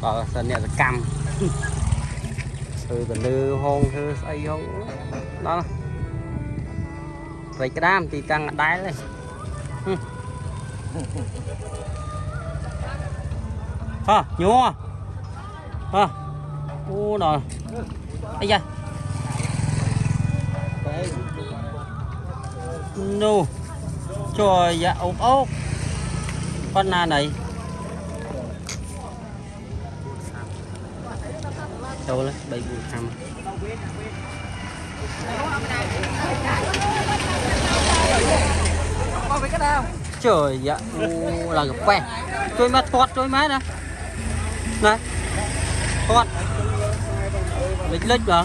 Có sân nè là cam từ từ lư hôn thư xây hôn đó vậy cái đam thì tăng đáy lên ha nhua ha ô rồi bây giờ no trời dạ ốp ốp con na này đâu lên bay bùi hầm trời dạ là gặp quen trôi má thoát trôi má nè này thoát lịch lịch rồi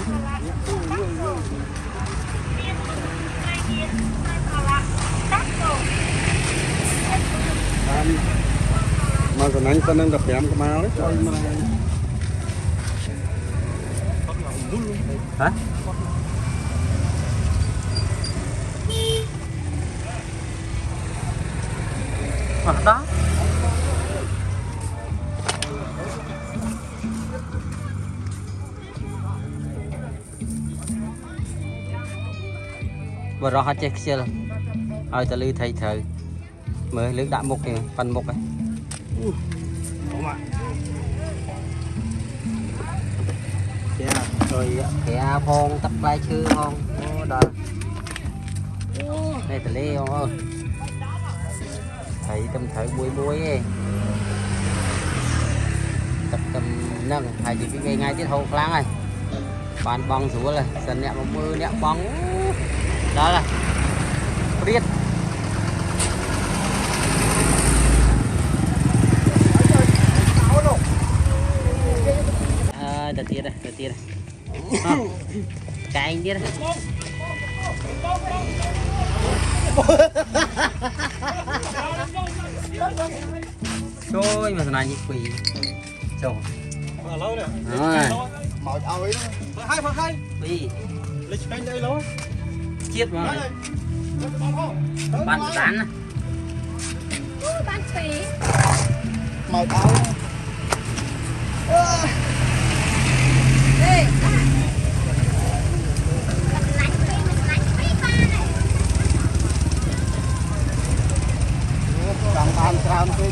mà còn anh ta đang đập em cái máu đấy hả mặt đó vừa rồi hết check xe rồi ơi ta lưu thầy thử mới lưỡi đã mục này phần mục này rồi kẻ phong tắt lại chưa không đó đây ta lê không ơi thầy tâm thử muối muối ấy tập tâm nâng thầy chỉ cái ngay tiết hậu láng này bàn băng xuống là dần nhẹ bóng mưa nhẹ bóng đó là biết đợt tiết này cái anh tiết này trôi mà thằng này như quỷ trời lâu nè màu ao ấy hai quỷ lịch canh đây lâu chiết mà bán bán này bán phí màu ao đây lánh phí ba này càng bàn càng thế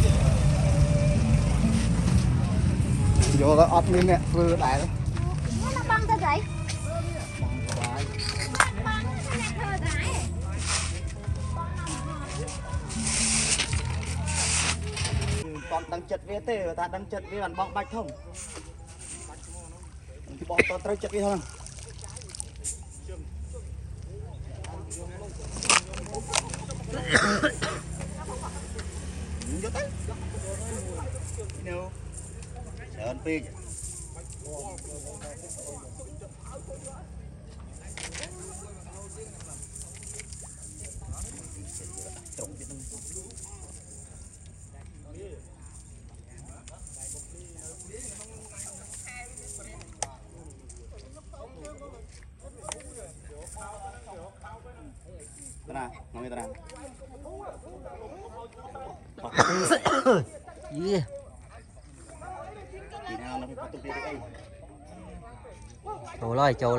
vô là ớt miếng nè vừa đại đó nó băng ra vậy còn đăng chất với tê và ta đăng chất với bàn bóng bạch không thì bọn ta tới chất với thôi vô tới sợ anh phi Tara, ngồi tara. Yeah. Chị nào nó phải bắt tục đi đây. Trâu này. Trâu này.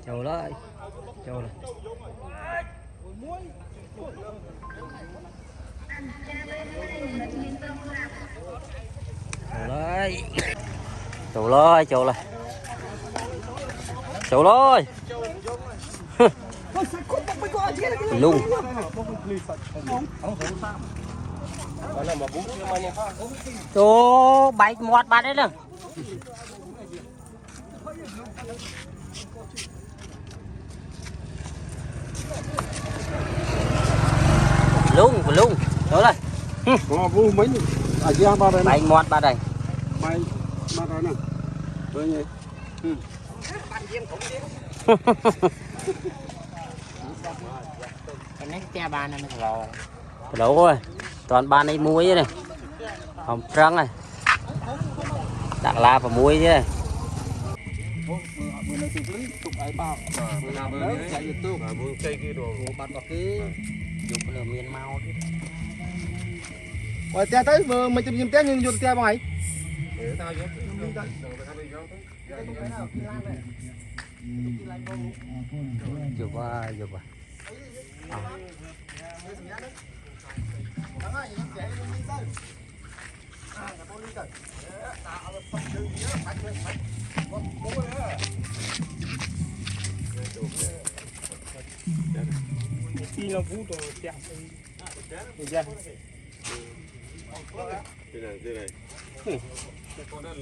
Trâu này. Trâu lơi lung chỗ bạch mọt bà đấy nè lung đó đây Có vu mấy à gia ba đây bạch mọt bà đây bay ba đây nè với nhỉ cái nét che ba này nó lò đâu rồi toàn ba này muối này Hồng trắng này. Đặt la và muối chứ. Rồi te tới mình tìm nhìn te nhưng vô te bằng Chụp qua. Đi là vũ tổ te. Thế này.